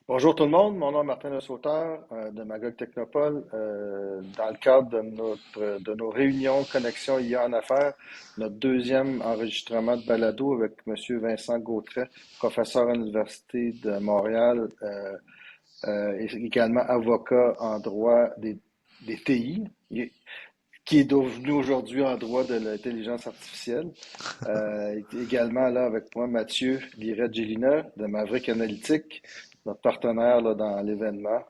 Bonjour tout le monde, mon nom est Martin Le Sauteur de Magog Technopole. Dans le cadre de nos réunions Connexion IA en affaires, notre deuxième enregistrement de balado avec Monsieur Vincent Gautret, professeur à l'Université de Montréal, et également avocat en droit des TI, qui est devenu aujourd'hui en droit de l'intelligence artificielle. Également là avec moi Mathieu Liret-Gélina de Maverick Analytique, notre partenaire là, dans l'événement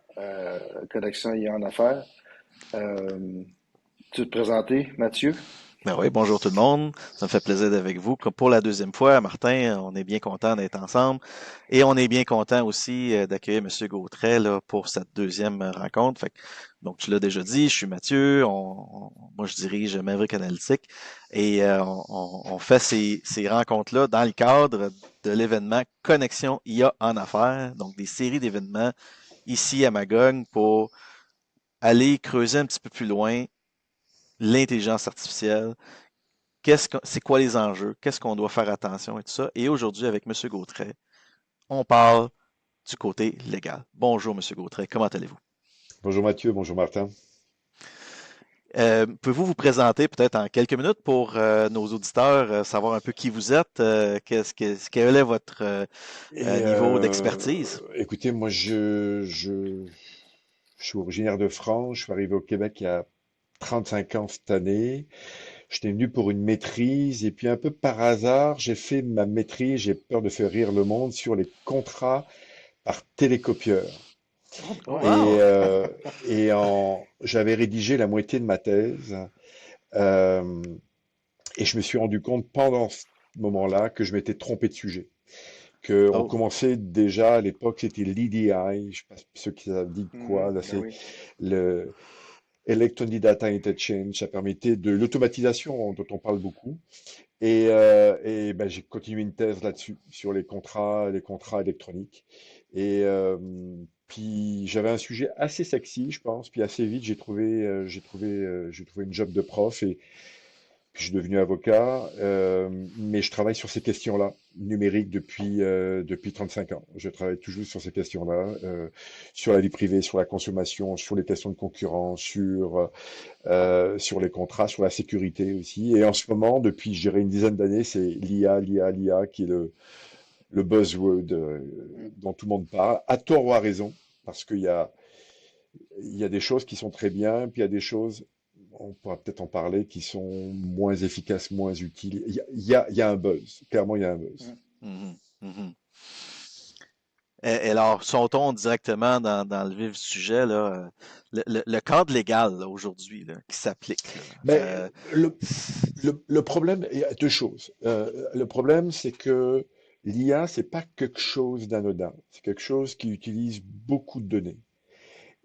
Connexion IA en affaires. Tu veux te présenter, Mathieu? Ben oui, bonjour tout le monde. Ça me fait plaisir d'être avec vous. Comme pour la deuxième fois, Martin, on est bien content d'être ensemble. Et on est bien content aussi d'accueillir M. Gautret là, pour cette deuxième rencontre. Donc, tu l'as déjà dit, je suis Mathieu. Moi, je dirige Maverick Analytique. Et on fait ces rencontres-là dans le cadre de l'événement Connexion IA en affaires. Donc, des séries d'événements ici à Magog pour aller creuser un petit peu plus loin l'intelligence artificielle. C'est quoi les enjeux, qu'est-ce qu'on doit faire attention et tout ça. Et aujourd'hui, avec M. Gautret, on parle du côté légal. Bonjour, M. Gautret, comment allez-vous? Bonjour Mathieu, bonjour Martin. Pouvez-vous vous présenter peut-être en quelques minutes pour nos auditeurs, savoir un peu qui vous êtes, quel est votre Et niveau d'expertise? écoutez, je suis originaire de France, je suis arrivé au Québec il y a 35 ans cette année. J'étais venu pour une maîtrise et puis un peu par hasard, j'ai fait ma maîtrise, j'ai peur de faire rire le monde, sur les contrats par télécopieur. Oh, ouais. Et, Wow! euh, j'avais rédigé la moitié de ma thèse. euh, et je me suis rendu compte pendant ce moment-là que je m'étais trompé de sujet. On Oh. commençait déjà à l'époque, c'était l'EDI, je sais pas ceux qui savent dit quoi, là Ben c'est oui. le Electronic Data Interchange, ça permettait de l'automatisation dont on parle beaucoup. Ben, j'ai continué une thèse là-dessus, sur les contrats électroniques. Et puis j'avais un sujet assez sexy, je pense, puis assez vite j'ai trouvé une job de prof et puis je suis devenu avocat, mais je travaille sur ces questions-là, numériques, depuis 35 ans. Je travaille toujours sur ces questions-là, sur la vie privée, sur la consommation, sur les questions de concurrence, sur les contrats, sur la sécurité aussi. Et en ce moment, depuis, je dirais, une dizaine d'années, c'est l'IA qui est le buzzword dont tout le monde parle, à tort ou à raison, parce il y a des choses qui sont très bien, puis il y a des choses, on pourra peut-être en parler, qui sont moins efficaces, moins utiles. Il y a un buzz. Clairement, il y a un buzz. Mhm, mhm. Et alors, sautons directement dans le vif du sujet, là, le cadre légal là, aujourd'hui là, qui s'applique, là, Mais le problème, il y a deux choses. Le problème, c'est que l'IA, c'est pas quelque chose d'anodin. C'est quelque chose qui utilise beaucoup de données.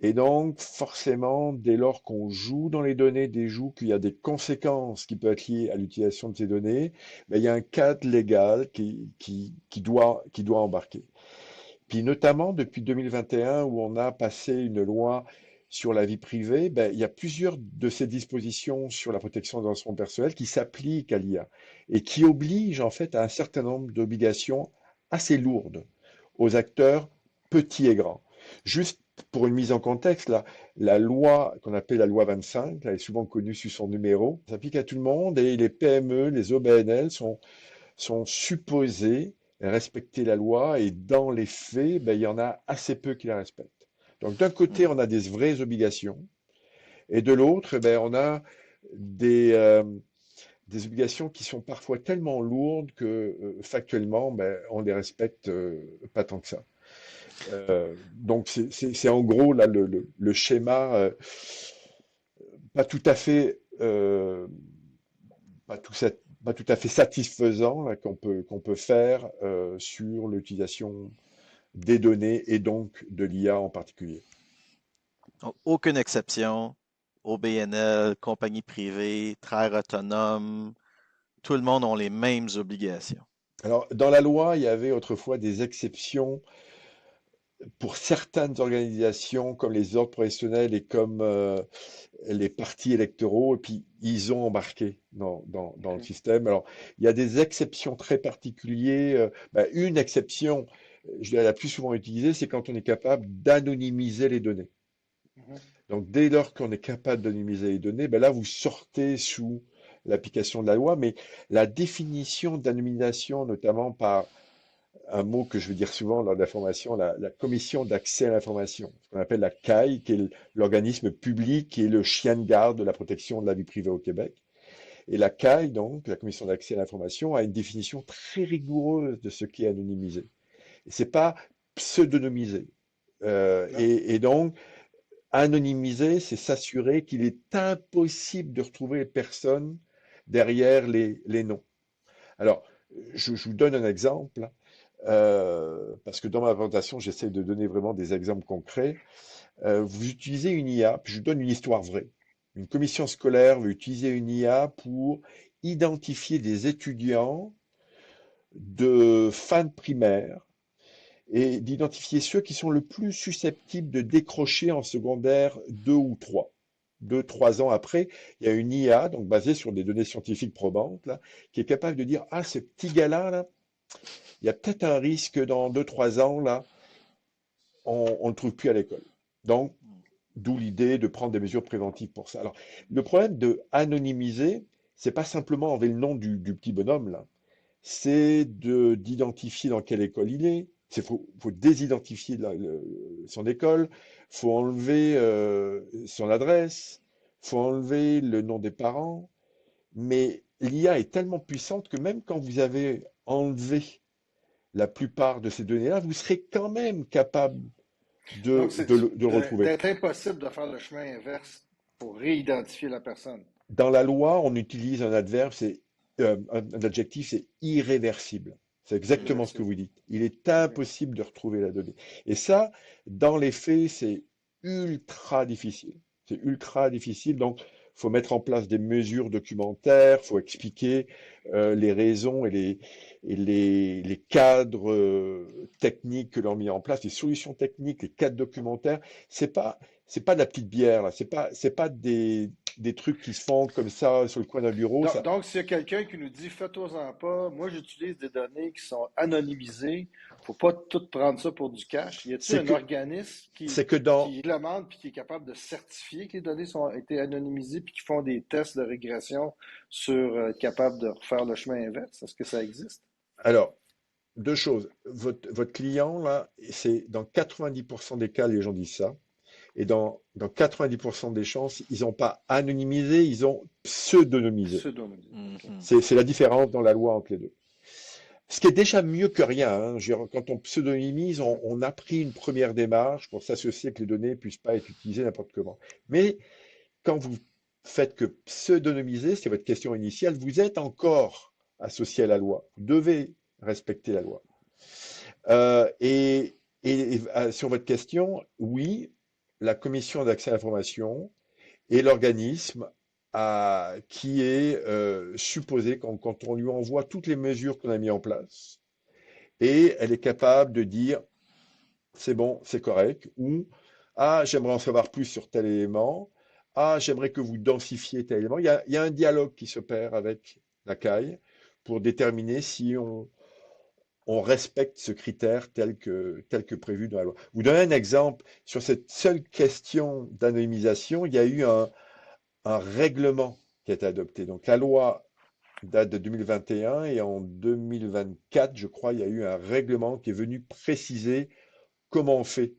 Et donc, forcément, dès lors qu'on joue dans les données, qu'il y a des conséquences qui peuvent être liées à l'utilisation de ces données, ben, il y a un cadre légal qui doit embarquer. Puis notamment depuis 2021, où on a passé une loi sur la vie privée, ben, il y a plusieurs de ces dispositions sur la protection des renseignements personnels qui s'appliquent à l'IA et qui obligent en fait à un certain nombre d'obligations assez lourdes aux acteurs petits et grands. Juste pour une mise en contexte, la loi qu'on appelle la loi 25, là, est souvent connue sous son numéro, s'applique à tout le monde et les PME, les OBNL sont supposés respecter la loi et dans les faits, ben, il y en a assez peu qui la respectent. Donc d'un côté, Mhm. on a des vraies obligations et de l'autre, ben, on a des, euh, des obligations qui sont parfois tellement lourdes que factuellement, ben, on les respecte pas tant que ça. Donc c'est en gros là le schéma pas tout à fait pas tout à fait satisfaisant là, qu'on peut faire sur l'utilisation des données et donc de l'IA en particulier. Donc, aucune exception, OBNL, compagnie privée, traire autonome, tout le monde a les mêmes obligations. Alors, dans la loi, il y avait autrefois des exceptions pour certaines organisations comme les ordres professionnels et comme les partis électoraux, et puis ils ont embarqué dans le OK. système. Alors, il y a des exceptions très particulières. Ben, une exception, la plus souvent utilisée, c'est quand on est capable d'anonymiser les données. Mhm. Donc, dès lors qu'on est capable d'anonymiser les données, ben là, vous sortez sous l'application de la loi, mais la définition d'anonymisation, notamment par un mot que je veux dire souvent lors de la formation, la commission d'accès à l'information, ce qu'on appelle la CAI, qui est l'organisme public, qui est le chien de garde de la protection de la vie privée au Québec. Et la CAI, donc, la commission d'accès à l'information, a une définition très rigoureuse de ce qui est anonymisé. Et c'est pas pseudonymisé. Non. Et donc, anonymiser, c'est s'assurer qu'il est impossible de retrouver les personnes derrière les noms. Alors, je vous donne un exemple, parce que dans ma présentation, j'essaie de donner vraiment des exemples concrets. Vous utilisez une IA, puis je vous donne une histoire vraie. Une commission scolaire veut utiliser une IA pour identifier des étudiants de fin de primaire et d'identifier ceux qui sont le plus susceptibles de décrocher en secondaire 2 ou 3. 2, 3 ans après, il y a une IA, donc basée sur des données scientifiques probantes, là, qui est capable de dire, ah, ce petit gars-là, là, il y a peut-être un risque dans 2, 3 ans, là, on ne le trouve plus à l'école. Donc, d'où l'idée de prendre des mesures préventives pour ça. Alors, le problème de anonymiser, c'est pas simplement enlever le nom du petit bonhomme, là. C'est d'identifier dans quelle école il est. Faut désidentifier son école. Faut enlever son adresse. Faut enlever le nom des parents. Mais l'IA est tellement puissante que même quand vous avez enlevé la plupart de ces données-là, vous serez quand même capable Donc, de le retrouver. d'être impossible de faire le chemin inverse pour réidentifier la personne. Dans la loi, on utilise un adverbe, un adjectif, c'est irréversible. C'est exactement ce que Irréversible. vous dites. Il est OK. impossible de retrouver la donnée. Et ça, dans les faits, c'est ultra difficile. C'est ultra difficile. Donc, faut mettre en place des mesures documentaires, faut expliquer les raisons et les cadres techniques que l'on a mis en place, les solutions techniques, les cadres documentaires. C'est pas de la petite bière là. C'est pas des trucs qui se font comme ça sur le coin d'un bureau. Donc, Ça, donc s'il y a quelqu'un qui nous dit faites-en pas, moi j'utilise des données qui sont anonymisées, faut pas tout prendre ça pour du cash. Y a-t-il c'est un que organisme c'est que dans qui demande puis qui est capable de certifier que les données ont été anonymisées puis qui font des tests de régression sur être capable de refaire le chemin inverse? Est-ce que ça existe? alors deux choses. Votre client là, c'est dans 90% des cas, les gens disent ça. Et dans 90% des chances, ils n'ont pas anonymisé, ils ont pseudonymisé. Pseudonymisé. OK. Mhm. C'est la différence dans la loi entre les deux. Ce qui est déjà mieux que rien, hein. Je veux dire, quand on pseudonymise, on a pris une première démarche pour s'associer que les données ne puissent pas être utilisées n'importe comment. Mais quand vous faites que pseudonymiser, c'est votre question initiale, vous êtes encore associé à la loi. Vous devez respecter la loi. Et sur votre question, oui, la commission d'accès à l'information est l'organisme qui est supposé, quand on lui envoie toutes les mesures qu'on a mises en place, et elle est capable de dire c'est bon, c'est correct, ou ah, j'aimerais en savoir plus sur tel élément, ah, j'aimerais que vous densifiez tel élément. Il y a un dialogue qui s'opère avec la CAI pour déterminer si on respecte ce critère tel que prévu dans la loi. Vous donnez un exemple. Sur cette seule question d'anonymisation, il y a eu un règlement qui a été adopté. Donc la loi date de 2021 et en 2024, je crois, il y a eu un règlement qui est venu préciser comment on fait.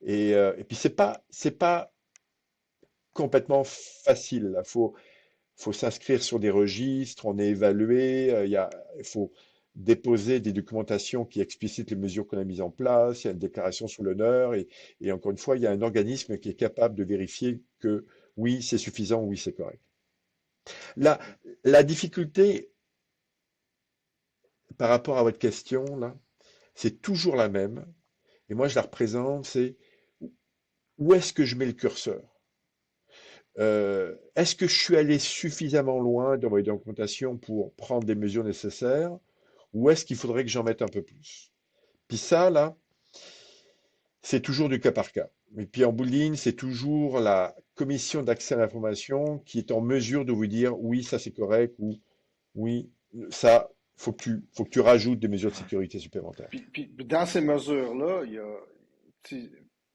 Et puis c'est pas complètement facile. Il faut s'inscrire sur des registres, on est évalué, il faut déposer des documentations qui explicitent les mesures qu'on a mises en place, il y a une déclaration sur l'honneur, et encore une fois, il y a un organisme qui est capable de vérifier que oui, c'est suffisant, oui, c'est correct. La, OK. la difficulté par rapport à votre question, là, c'est toujours la même, et moi je la représente, c'est où est-ce que je mets le curseur? Est-ce que je suis allé suffisamment loin dans ma documentation pour prendre des mesures nécessaires? Ou est-ce qu'il faudrait que j'en mette un peu plus? Puis ça, là, c'est toujours du cas par cas. Et puis en bout de ligne, c'est toujours la commission d'accès à l'information qui est en mesure de vous dire oui, ça c'est correct, ou oui, ça, faut que tu rajoutes des mesures de Ouais. sécurité supplémentaires. Puis dans ces mesures-là, tu sais,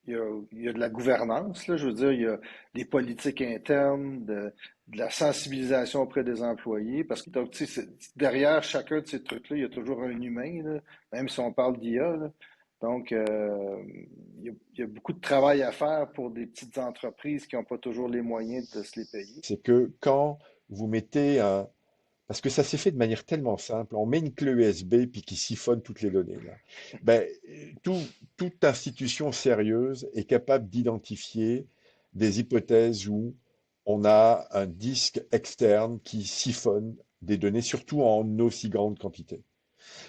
il y a de la gouvernance, là, je veux dire, il y a des politiques internes, de la sensibilisation auprès des employés, parce que donc, tu sais, derrière chacun de ces trucs-là, il y a toujours un humain, là, même si on parle d'IA, là. Donc, il y a beaucoup de travail à faire pour des petites entreprises qui n'ont pas toujours les moyens de se les payer. C'est que quand vous mettez un, parce que ça s'est fait de manière tellement simple, on met une clé USB puis qui siphonne toutes les données là. Ben, toute institution sérieuse est capable d'identifier des hypothèses où on a un disque externe qui siphonne des données, surtout en aussi grande quantité.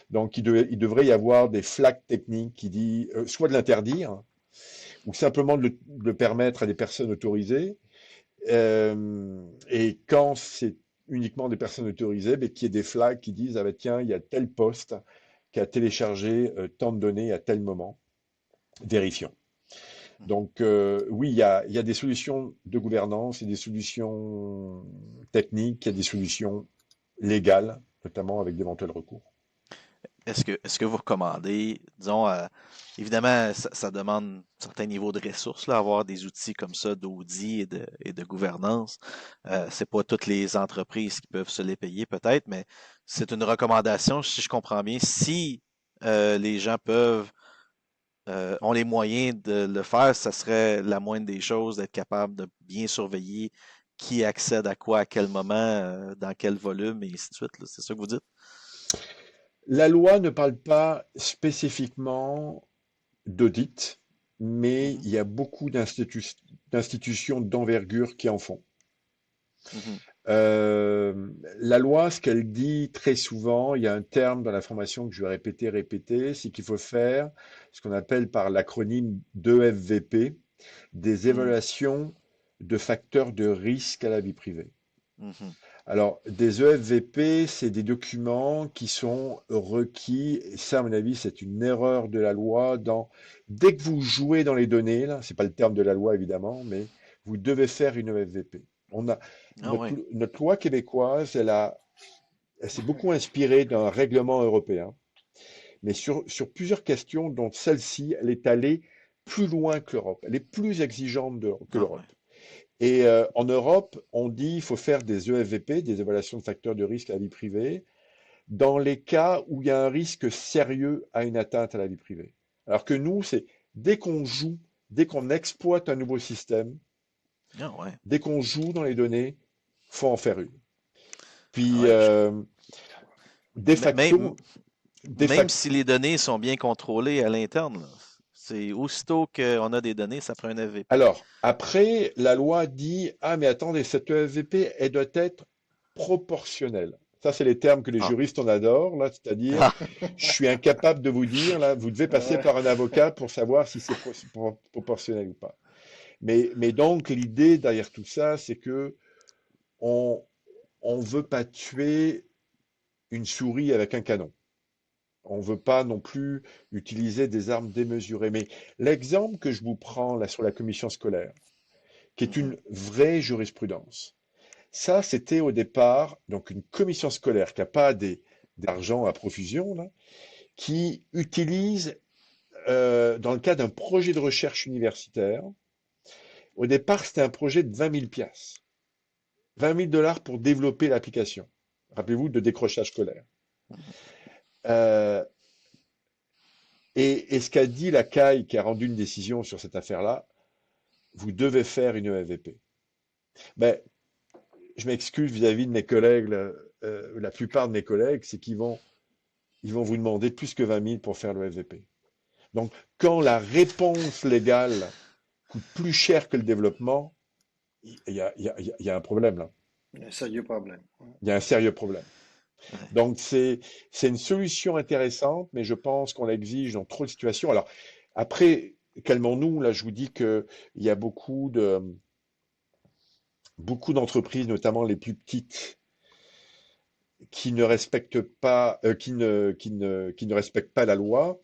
Donc, il devrait y avoir des flags techniques qui disent soit de l'interdire, ou simplement de le permettre à des personnes autorisées, et quand c'est uniquement des personnes autorisées, ben, qu'il y ait des flags qui disent, ah ben, tiens, il y a tel poste qui a téléchargé tant de données à tel moment, vérifions. Donc oui, il y a des solutions de gouvernance, il y a des solutions techniques, il y a des solutions légales, notamment avec d'éventuels recours. Est-ce que vous recommandez, disons, évidemment, ça demande un certain niveau de ressources, là, avoir des outils comme ça d'audit et de gouvernance. C'est pas toutes les entreprises qui peuvent se les payer, peut-être, mais c'est une recommandation, si je comprends bien. Si les gens ont les moyens de le faire, ça serait la moindre des choses d'être capable de bien surveiller qui accède à quoi, à quel moment, dans quel volume, et ainsi de suite, là. C'est ça que vous dites? La loi ne parle pas spécifiquement d'audit, mais Mhm, il y a beaucoup d'institutions d'envergure qui en font. mhm, La loi, ce qu'elle dit très souvent, il y a un terme dans la formation que je vais répéter, c'est qu'il faut faire ce qu'on appelle par l'acronyme d'EFVP, des mhm, évaluations de facteurs de risque à la vie privée. mhm. Alors, des EFVP, c'est des documents qui sont requis, et ça, à mon avis, c'est une erreur de la loi. Dès que vous jouez dans les données, là, c'est pas le terme de la loi, évidemment, mais vous devez faire une EFVP. Ah ouais. Notre loi québécoise, elle s'est beaucoup inspirée d'un règlement européen, mais sur plusieurs questions, dont celle-ci, elle est allée plus loin que l'Europe. Elle est plus exigeante que Ah ouais. l'Europe. Et en Europe, on dit qu'il faut faire des EFVP, des évaluations de facteurs de risque à la vie privée, dans les cas où il y a un risque sérieux à une atteinte à la vie privée. Alors que nous, c'est dès qu'on joue, dès qu'on exploite un nouveau système, Ah ouais. dès qu'on joue dans les données, faut en faire une. Puis, Ouais. de Même, facto, de même facto, si les données sont bien contrôlées à l'interne, là, c'est aussitôt qu'on a des données, ça prend un FVP. alors, après, la loi dit, ah, mais attendez, cette EFVP, elle doit être proportionnelle. Ça, c'est les termes que les Ah. juristes en adorent, là, c'est-à-dire, je suis incapable de vous dire, là, vous devez passer Ouais. par un avocat pour savoir si c'est proportionnel ou pas. Mais donc, l'idée derrière tout ça, c'est que on, on veut pas tuer une souris avec un canon. On veut pas non plus utiliser des armes démesurées. Mais l'exemple que je vous prends là sur la commission scolaire, qui est Mhm, une vraie jurisprudence. Ça, c'était au départ donc une commission scolaire qui n'a pas d'argent à profusion, là, qui utilise, dans le cadre d'un projet de recherche universitaire, au départ, c'était un projet de 20 000 piastres. 20 000 dollars pour développer l'application. Rappelez-vous de décrochage scolaire. mhm. Euh, et ce qu'a dit la CAI, qui a rendu une décision sur cette affaire-là, vous devez faire une EFVP. Ben, je m'excuse vis-à-vis de mes collègues, là, la plupart de mes collègues, c'est ils vont vous demander plus que 20 000 pour faire le FVP. Donc, quand la réponse légale coûte plus cher que le développement, il y a un problème là. Il y a un sérieux problème. Il y a un sérieux problème. Ouais. Donc, c'est une solution intéressante, mais je pense qu'on l'exige dans trop de situations. Alors, après, calmons-nous. Là, je vous dis que il y a beaucoup d'entreprises, notamment les plus petites, qui ne respectent pas, qui ne respectent pas la loi.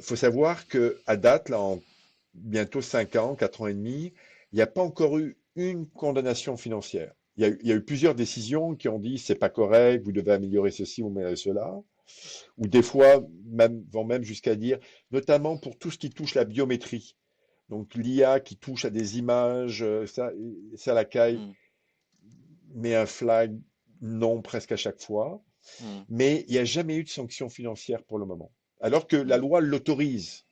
Faut savoir que à date, là, en bientôt 5 ans, 4 ans et demi, il n'y a pas encore eu une condamnation financière. Il il y a eu plusieurs décisions qui ont dit c'est pas correct, vous devez améliorer ceci ou améliorer cela, ou des fois même, vont même jusqu'à dire, notamment pour tout ce qui touche la biométrie. Donc l'IA qui touche à des images, ça la CAI Hmm, met un flag non presque à chaque fois, hmm, mais il n'y a jamais eu de sanction financière pour le moment. Alors que la hmm. loi l'autorise.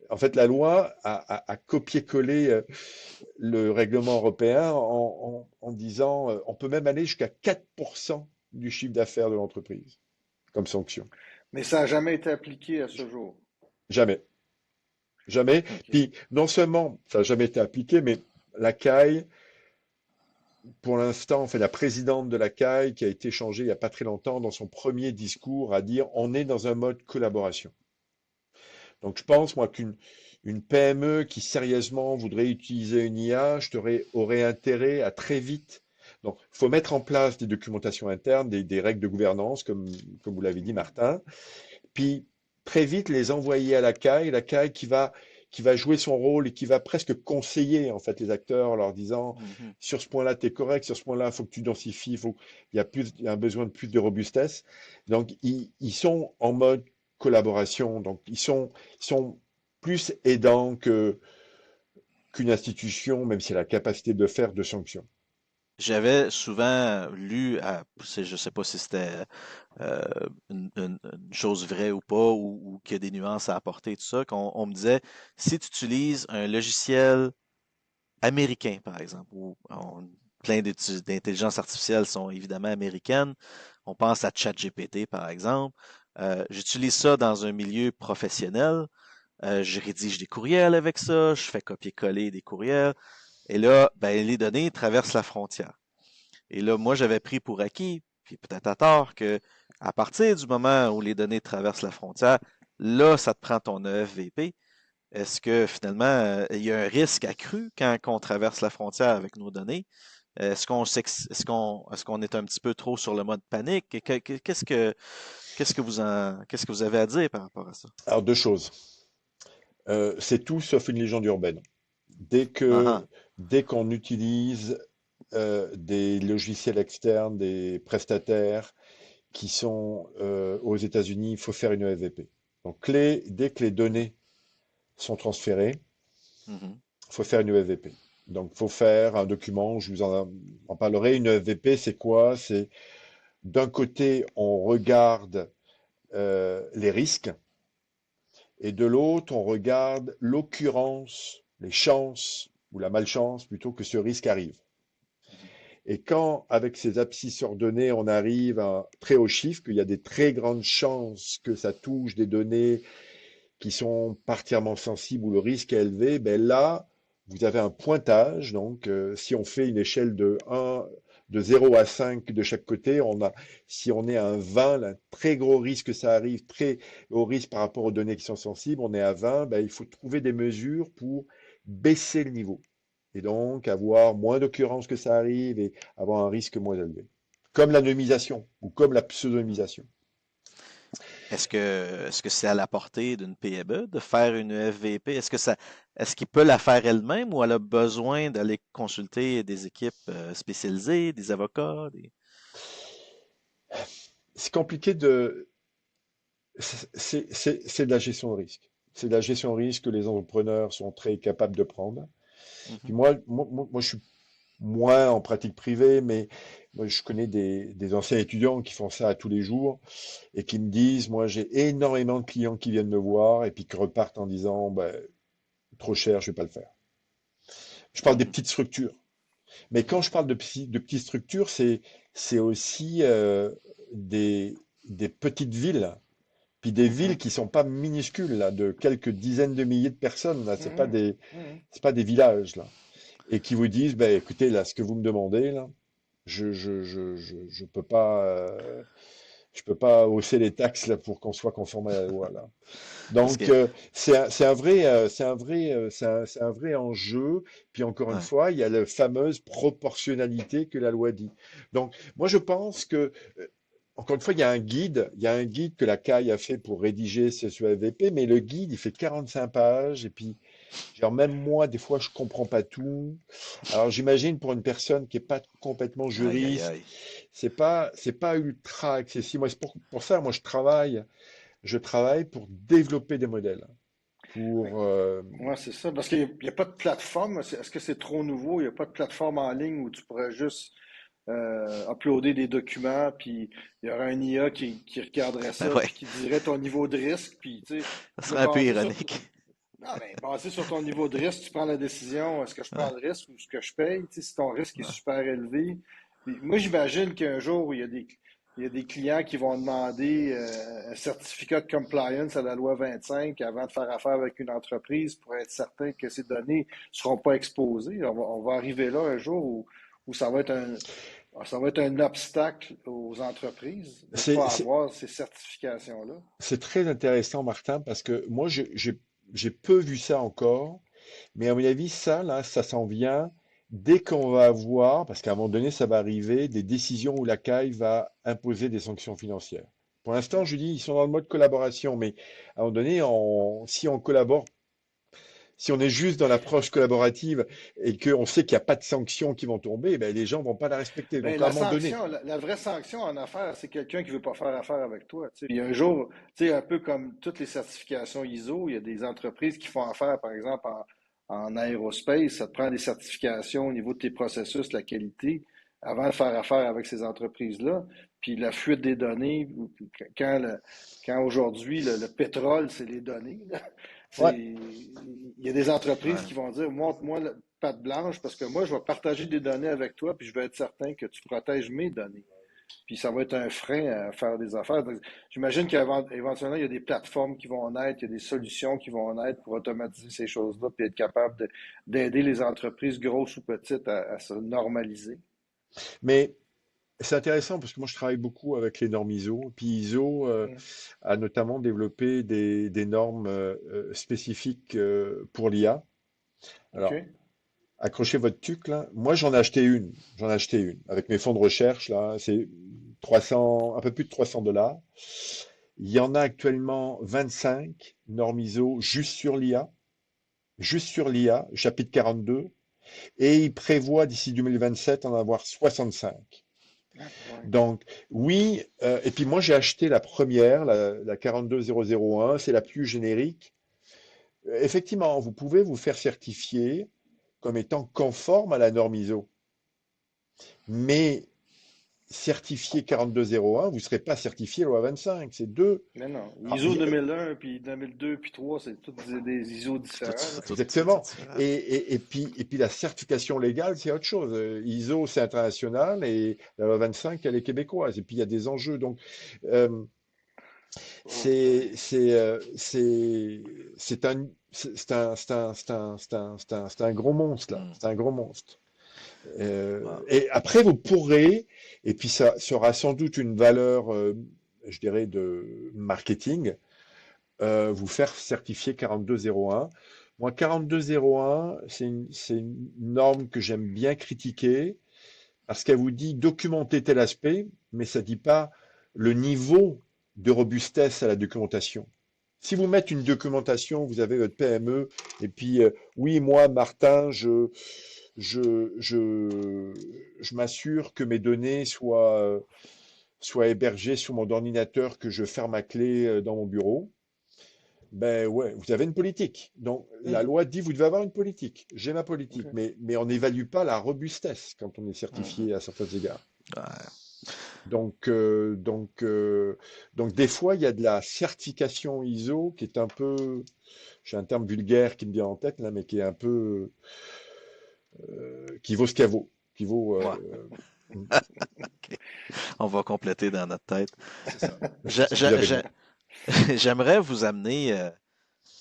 En fait, la loi a copié-collé le règlement européen en disant on peut même aller jusqu'à 4% du chiffre d'affaires de l'entreprise comme sanction. Mais ça n'a jamais été appliqué à ce jour. Jamais. Jamais. OK. Puis, non seulement ça n'a jamais été appliqué, mais la CAI, pour l'instant, fait la présidente de la CAI, qui a été changée il n'y a pas très longtemps, dans son premier discours, a dit on est dans un mode collaboration. Donc, je pense, moi, qu'une PME qui sérieusement voudrait utiliser une IA, aurait intérêt à très vite. Donc, il faut mettre en place des documentations internes, des règles de gouvernance, comme vous l'avez dit, Martin, puis très vite les envoyer à la CAI qui va jouer son rôle et qui va presque conseiller en fait les acteurs en leur disant Mhm. sur ce point-là tu es correct, sur ce point-là il faut que tu densifies, il y a un besoin de plus de robustesse. Donc ils sont en mode collaboration, donc ils sont plus aidants qu'une institution, même si elle a la capacité de faire de sanctions. J'avais souvent lu, je sais pas si c'était euh, une chose vraie ou pas, ou qu'il y a des nuances à apporter, tout ça, qu'on me disait, si tu utilises un logiciel américain, par exemple, plein d'intelligences artificielles sont évidemment américaines, on pense à ChatGPT, par exemple, j'utilise ça dans un milieu professionnel, je rédige des courriels avec ça, je fais copier-coller des courriels, et là, ben, les données traversent la frontière. Et là, moi, j'avais pris pour acquis, puis peut-être à tort, que à partir du moment où les données traversent la frontière, là, ça te prend ton EFVP. Est-ce que finalement, il y a un risque accru quand on traverse la frontière avec nos données? Est-ce qu'on est un petit peu trop sur le mode panique? Qu'est-ce que vous avez à dire par rapport à ça? Alors deux choses. C'est tout sauf une légende urbaine. Dès Ah ah. que, dès qu'on utilise des logiciels externes, des prestataires qui sont aux États-Unis, il faut faire une EFVP. Donc, dès que les données sont transférées, Mhm, il faut faire une EFVP. Donc, il faut faire un document, en parlerai. Une EFVP, c'est quoi? C'est d'un côté, on regarde les risques, et de l'autre, on regarde l'occurrence, les chances, ou la malchance plutôt, que ce risque arrive. mhm, Et quand, avec ces abscisses ordonnées, on arrive à un très haut chiffre, qu'il y a des très grandes chances que ça touche des données qui sont particulièrement sensibles où le risque est élevé, ben là, vous avez un pointage. Donc, si on fait une échelle de 0 à 5 de chaque côté, si on est à un 20, un très gros risque que ça arrive, très haut risque par rapport aux données qui sont sensibles, on est à 20, ben, il faut trouver des mesures pour baisser le niveau. Et donc, avoir moins d'occurrences que ça arrive et avoir un risque moins élevé. Comme l'anonymisation ou comme la mhm. pseudonymisation. Est-ce que c'est à la portée d'une PME de faire une EFVP? Est-ce qu'il peut la faire elle-même ou elle a besoin d'aller consulter des équipes spécialisées, des avocats, C'est compliqué de, c'est de la gestion de risque. C'est de la gestion de risque que les entrepreneurs sont très capables de prendre. Puis Mhm, moi, je suis moins en pratique privée, mais moi, je connais des anciens étudiants qui font ça à tous les jours et qui me disent, moi, j'ai énormément de clients qui viennent me voir et puis qui repartent en disant, ben, trop cher, je vais pas le faire. Je parle des mhm, petites structures. Mais mhm, quand je parle de petites structures, c'est aussi des petites villes. Puis des villes Mhm. qui sont pas minuscules, là, de quelques dizaines de milliers de personnes, là, Mhm. Mhm. c'est pas des villages, là. Et qui vous disent, ben, écoutez, là, ce que vous me demandez, là, je peux pas hausser les taxes, là, pour qu'on soit conforme à la loi, là. Parce Donc, que, c'est un vrai enjeu. Puis encore une ouais. fois, il y a la fameuse proportionnalité que la loi dit. Donc, moi, je pense que encore une fois, il y a un guide que la CAI a fait pour rédiger ce SEAVP, mais le guide, il fait 45 pages, et puis, genre, même moi, des fois, je comprends pas tout. Alors, j'imagine pour une personne qui est pas complètement Aïe, aïe, juriste, aïe. c'est pas ultra accessible. Moi, c'est pour ça, moi, je travaille pour développer des modèles, Mais, pour, ouais, c'est ça, parce qu'il y a pas de plateforme. Est-ce que c'est trop nouveau? Il n'y a pas de plateforme en ligne où tu pourrais juste uploader des documents, puis il y aurait un IA qui regarderait Ben ça, ouais, puis qui dirait ton niveau de risque, puis tu sais, ça là, serait un peu ironique. non, mais basé sur ton niveau de risque, tu prends la décision, est-ce que je prends le risque ou est-ce que je paye? Tu sais, si ton risque est Ouais. super élevé. Puis moi, j'imagine qu'un jour, où il y a des clients qui vont demander un certificat de compliance à la loi 25 avant de faire affaire avec une entreprise pour être certain que ces données ne seront pas exposées. On va arriver là un jour où ça va être un obstacle aux entreprises de ne c'est, pas c'est, avoir ces certifications-là. c'est très intéressant, Martin, parce que moi, j'ai peu vu ça encore. Mais à mon avis, ça, là, ça s'en vient dès qu'on va avoir, parce qu'à un moment donné, ça va arriver, des décisions où la CAI va imposer des sanctions financières. Pour l'instant, je dis, ils sont dans le mode collaboration, mais à un moment donné, si on collabore, si on est juste dans l'approche collaborative et qu'on sait qu'il n'y a pas de sanctions qui vont tomber, ben, les gens vont pas la respecter. Ben, Donc, à un la moment donné, sanction, la vraie sanction en affaires, c'est quelqu'un qui veut pas faire affaire avec toi. Tu sais. Puis un jour, tu sais, un peu comme toutes les certifications ISO, il y a des entreprises qui font affaire, par exemple, en aérospace. Ça te prend des certifications au niveau de tes processus, la qualité, avant de faire affaire avec ces entreprises-là. Puis la fuite des données, quand, quand aujourd'hui, le pétrole, c'est les données, là, ouais, il y a des entreprises Ouais. qui vont dire, montre-moi patte blanche parce que moi, je vais partager des données avec toi, puis je vais être certain que tu protèges mes données. Puis ça va être un frein à faire des affaires. Donc, j'imagine qu'éventuellement, il y a des plateformes qui vont naître, il y a des solutions qui vont naître pour automatiser ces choses-là, puis être capable d'aider les entreprises, grosses ou petites, à se normaliser. mais c'est intéressant parce que moi, je travaille beaucoup avec les normes ISO. Puis ISO Mm. a notamment développé des normes spécifiques pour l'IA. OK? Alors, accrochez votre tuque là. Moi, j'en ai acheté une. J'en ai acheté une. Avec mes fonds de recherche, là, c'est 300, un peu plus de $300. Il y en a actuellement 25 normes ISO juste sur l'IA, chapitre 42. Et il prévoit d'ici 2027 en avoir 65. Ah, ouais. Donc, oui, et puis moi j'ai acheté la première, la 42001, c'est la plus générique. Effectivement, vous pouvez vous faire certifier comme étant conforme à la norme ISO. Mais certifié 4201, vous ne serez pas certifié loi 25. C'est deux. Mais non. Ah, ISO 2001, puis 2002, puis 3, c'est tous des ISO différents, C'est là. tout, tout exactement. différent. Et puis la certification légale, c'est autre chose. ISO, c'est international et la loi 25, elle est québécoise. Et puis il y a des enjeux. Donc, euh, Oh boy. c'est un gros monstre là. Hmm. C'est un gros monstre. Wow. Et après, vous pourrez, et puis ça sera sans doute une valeur, je dirais, de marketing, vous faire certifier 4201. Moi, 4201, c'est une norme que j'aime bien critiquer parce qu'elle vous dit documenter tel aspect, mais ça dit pas le niveau de robustesse à la documentation. Si vous mettez une documentation, vous avez votre PME, et puis oui, moi, Martin, je, je, je m'assure que mes données soient hébergées sur mon ordinateur, que je ferme ma clé dans mon bureau. Ben ouais, vous avez une politique. Donc la Mhm. loi dit vous devez avoir une politique. J'ai ma OK. politique, mais on n'évalue pas la robustesse quand on est Mhm. certifié à certains égards. Ouais. Donc, donc des fois, il y a de la certification ISO qui est un peu, j'ai un terme vulgaire qui me vient en tête là, mais qui est un peu, qui vaut ce qu'elle vaut, qui vaut, Ouais. OK. On va compléter dans notre tête. c'est ça, Je- c'est ça. Vous je- avez le je- mot. J'aimerais vous amener,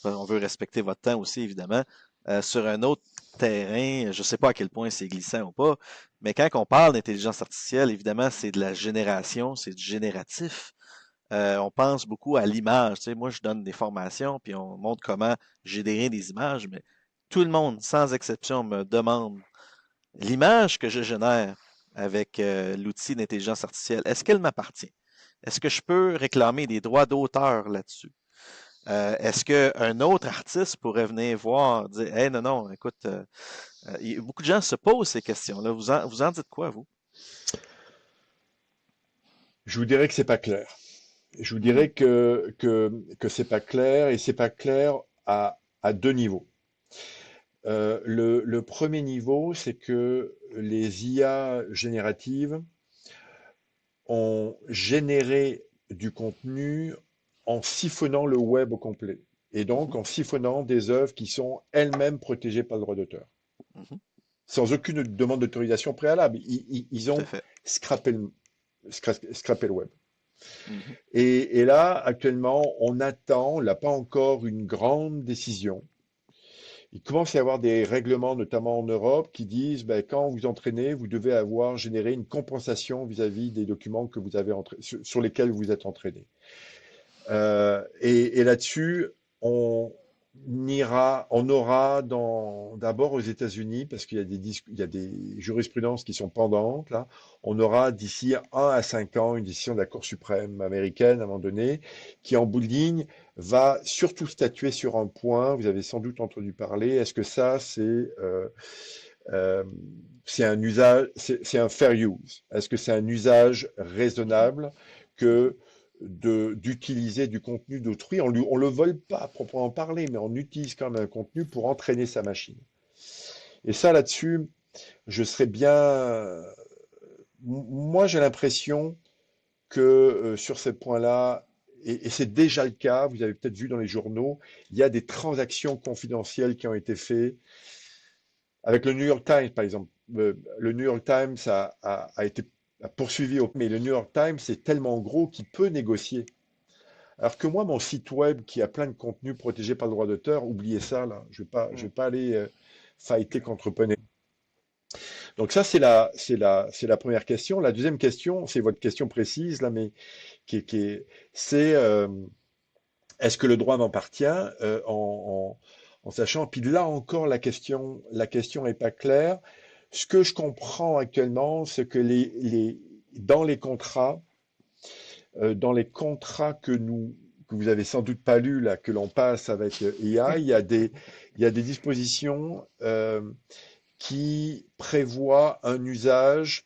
on veut respecter votre temps aussi, évidemment, sur un autre terrain. Je ne sais pas à quel point c'est glissant ou pas, mais quand on parle d'intelligence artificielle, évidemment, c'est de la génération, c'est du génératif. On pense beaucoup à l'image. Tu sais, moi, je donne des formations, puis on montre comment générer des images, mais tout le monde, sans exception, me demande l'image que je génère avec l'outil d'intelligence artificielle, est-ce qu'elle m'appartient? est-ce que je peux réclamer des droits d'auteur là-dessus? Est-ce qu'un autre artiste pourrait venir voir, dire, hey, non, non, écoute, beaucoup de gens se posent ces questions-là. Vous en dites quoi, vous? Je vous dirais que c'est pas clair. Je vous Hmm. dirais que c'est pas clair et c'est pas clair à deux niveaux. Le premier niveau, c'est que les IA génératives ont généré du contenu en siphonnant le web au complet et donc Mhm, en siphonnant des œuvres qui sont elles-mêmes protégées par le droit d'auteur, mhm, sans aucune demande d'autorisation préalable. Ils tout à ont fait. scrappé le web. Mhm, Et là, actuellement, on attend, on n'a pas encore une grande décision. Il commence à y avoir des règlements, notamment en Europe, qui disent ben, quand vous entraînez, vous devez avoir généré une compensation vis-à-vis des documents que vous avez sur lesquels vous êtes entraîné. Et là-dessus, on on aura d'abord aux États-Unis, parce qu'il y a il y a des jurisprudences qui sont pendantes, là, on aura d'ici 1 à 5 ans une décision de la Cour suprême américaine, à un moment donné, qui en bout de ligne va surtout statuer sur un point, vous avez sans doute entendu parler, est-ce que ça, euh, c'est un usage, c'est un fair use? Est-ce que c'est un usage mhm, raisonnable mhm. que d'utiliser du contenu d'autrui? On le vole pas à proprement parler, mais on utilise quand même un contenu pour entraîner sa machine. Et ça, là-dessus, je serais bien. Moi, j'ai l'impression que sur ce point-là, et c'est déjà le cas, vous avez peut-être vu dans les journaux, il y a des transactions confidentielles qui ont été faites avec le New York Times, par exemple. Le New York Times a été a poursuivi, mais le New York Times, c'est tellement gros qu'il peut négocier. Alors que moi, mon site web qui a plein de contenus protégés par le droit d'auteur, oubliez ça, là. Je vais pas aller fighter contre OpenAI. Donc ça, c'est la première question. La deuxième question, c'est votre question précise, là, mais c'est est-ce que le droit m'appartient en sachant, puis là encore, la question est pas claire. Ce que je comprends actuellement, c'est que dans dans les contrats que vous avez sans doute pas lus là, que l'on passe avec IA, il y a des dispositions qui prévoient un usage,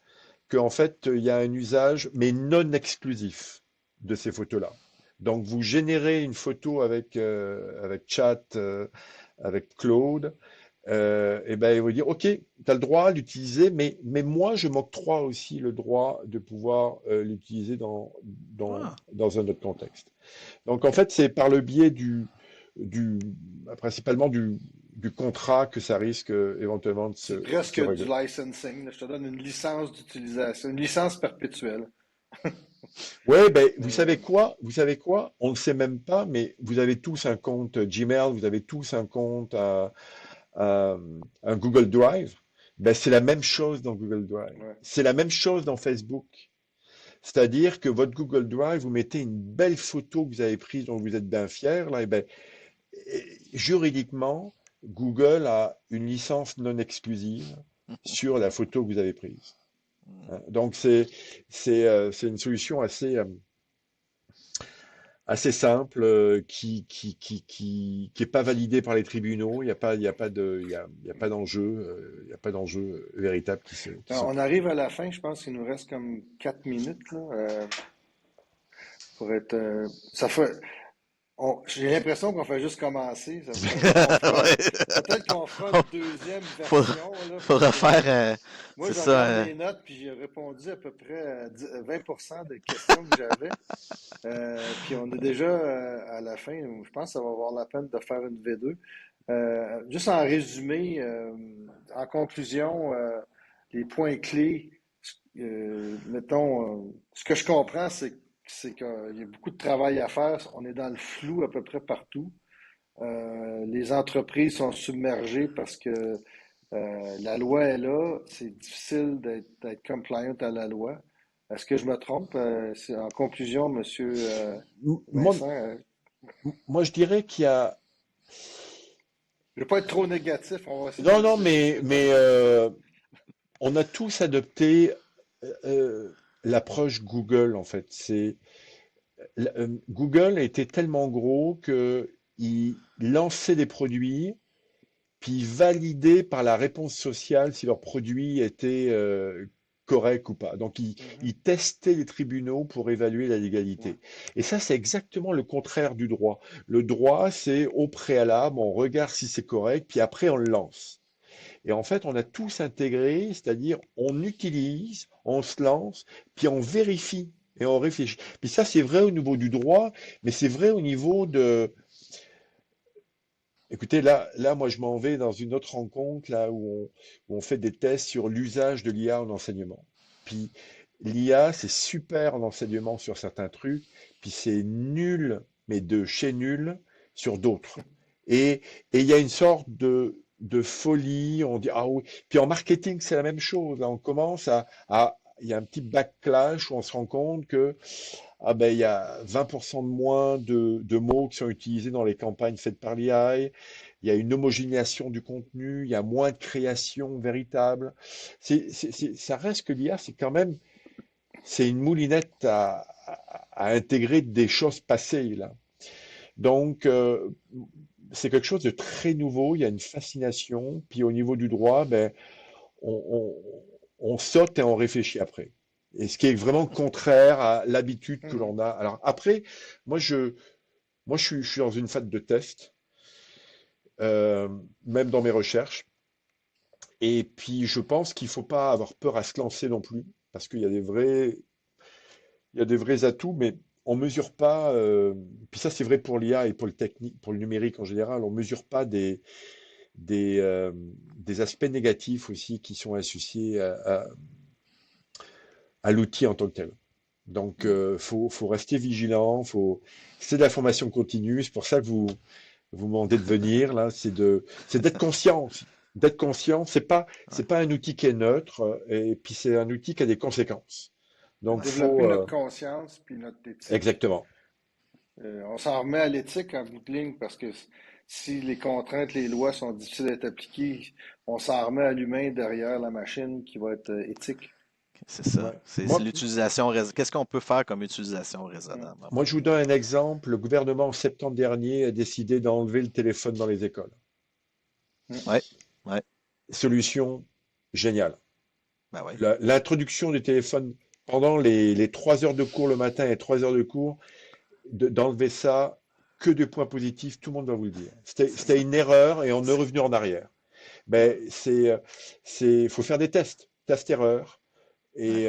qu'en fait il y a un usage mais non exclusif de ces photos-là. Donc vous générez une photo avec Chat, avec Claude, et ben, il va dire, OK, tu as le droit d'utiliser, mais moi, je m'octroie aussi le droit de pouvoir l'utiliser Ah, dans un autre contexte. Donc, en fait, c'est par le biais du principalement du contrat que ça risque éventuellement C'est de se presque du régler. licensing, là. Je te donne une licence d'utilisation, une licence perpétuelle. Ouais, ben, vous savez Euh, quoi? Vous savez quoi? On ne sait même pas, mais vous avez tous un compte Gmail, vous avez tous un compte à un Google Drive, ben c'est la même chose dans Google Drive. ouais. C'est la même chose dans Facebook. C'est-à-dire que votre Google Drive, vous mettez une belle photo que vous avez prise dont vous êtes bien fier, là, et ben, juridiquement, Google a une licence non exclusive sur la photo que vous avez prise. mhm. Hein. Donc c'est une solution assez simple qui est pas validée par les tribunaux. Il y a pas de il y a pas d'enjeu il y a pas d'enjeu véritable qui se On pose. arrive à la fin, je pense qu'il nous reste comme 4 minutes là, pour être. Ça fait. J'ai l'impression qu'on fait juste commencer. Ouais. Peut-être qu'on fera une deuxième Faudra, version là, parce faudra que moi, faire, moi, c'est je regarde ça, mes notes puis j'ai répondu à peu près à 20% des questions que j'avais. Puis on est déjà à la fin. Je pense que ça va avoir la peine de faire une V2. Juste en résumé, en conclusion, les points clés, mettons, ce que je comprends, c'est qu'il y a beaucoup de travail à faire. On est dans le flou à peu près partout. Les entreprises sont submergées parce que la loi est là. C'est difficile d'être compliant à la loi. Est-ce que je me trompe? En conclusion, Monsieur Moi, Vincent, moi je dirais qu'il y a je ne vais pas être trop négatif. On va essayer non non d'essayer de mais regarder ça. on a tous adopté euh, l'approche Google en fait. Google était tellement gros qu'ils lançaient des produits, puis validaient par la réponse sociale si leur produit était correct ou pas. Donc, Mhm. ils testaient les tribunaux pour évaluer la Ouais. légalité. Et ça, c'est exactement le contraire du droit. Le droit, c'est au préalable, on regarde si c'est correct, puis après, on le lance. Et en fait, on a tous intégré, c'est-à-dire on utilise, on se lance, puis on vérifie et on réfléchit. Puis ça, c'est vrai au niveau du droit, mais c'est vrai au niveau de... Écoutez, là, moi, je m'en vais dans une autre rencontre, là, où on fait des tests sur l'usage de l'IA en enseignement. Puis l'IA, c'est super en enseignement sur certains trucs, puis c'est nul, mais de chez nul sur d'autres. Et et il y a une sorte de folie, on dit, ah oui. Puis en marketing, c'est la même chose, hein. On commence il y a un petit backlash où on se rend compte que ah ben, il y a 20% de moins de mots qui sont utilisés dans les campagnes faites par l'IA. Il y a une homogénéisation du contenu, il y a moins de création véritable. Ça reste que l'IA, c'est quand même, c'est une moulinette à intégrer des choses passées, là. Donc, c'est quelque chose de très nouveau, il y a une fascination. Puis au niveau du droit, ben, on, on saute et on réfléchit après. Et ce qui est vraiment contraire à l'habitude que Mhm. l'on a. Alors après, moi je suis dans une phase de test, euh, même dans mes recherches. Et puis je pense qu'il ne faut pas avoir peur à se lancer non plus, parce qu'il y a il y a des vrais atouts, mais on mesure pas. Puis ça c'est vrai pour l'IA et pour le technique, pour le numérique en général, on mesure pas des aspects négatifs aussi qui sont associés à l'outil en tant que tel. Donc, Mhm. faut rester vigilant, c'est de la formation continue. C'est pour ça que vous m'en demandez de venir là. C'est d'être conscient aussi. D'être conscient, c'est Ouais, pas un outil qui est neutre, et puis c'est un outil qui a des conséquences. Donc, ouais, Développer notre conscience puis notre éthique. exactement. On s'en remet à l'éthique en bout de ligne parce que si les contraintes, les lois sont difficiles à être appliquées, on s'en remet à l'humain derrière la machine qui va être éthique. c'est ça. Ouais. C'est l'utilisation. Qu'est-ce qu'on peut faire comme utilisation Mm. raisonnable, à Moi, mon je vous avis? donne un exemple. Le gouvernement, en septembre dernier, a décidé d'enlever le téléphone dans les écoles. Mm. Ouais, ouais, Solution géniale. ben ouais. L'introduction du téléphone pendant les 3 heures de cours le matin et 3 heures de cours, d'enlever ça, que des points positifs, tout le monde va vous le dire. C'est C'était ça. une erreur et on est revenu en arrière. Mais faut faire des tests, test-erreur. Ouais,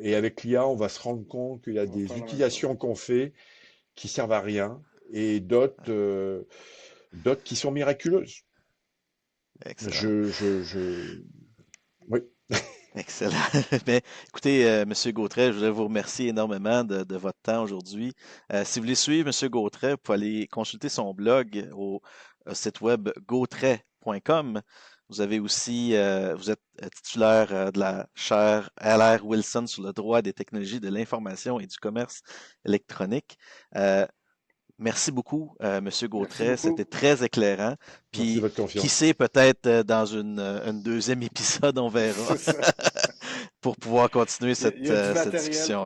Et avec l'IA, on va se rendre compte qu'il y a On va des faire la même chose. utilisations qu'on fait qui servent à rien et d'autres qui sont miraculeuses. excellent. Je... Oui, Excellent. Mais écoutez, Monsieur Gautret, je voudrais vous remercier énormément de votre temps aujourd'hui. Si vous voulez suivre Monsieur Gautret, vous pouvez aller consulter son blog au site web gautret.com. Vous avez aussi, vous êtes titulaire de la chaire LR Wilson sur le droit des technologies de l'information et du commerce électronique. Euh, Merci beaucoup, Monsieur Merci Gautret. C'était beaucoup. très éclairant. merci de Puis, votre qui confiance. sait, peut-être dans une deuxième épisode, on verra C'est ça. pour pouvoir continuer Il y a du cette matériel discussion.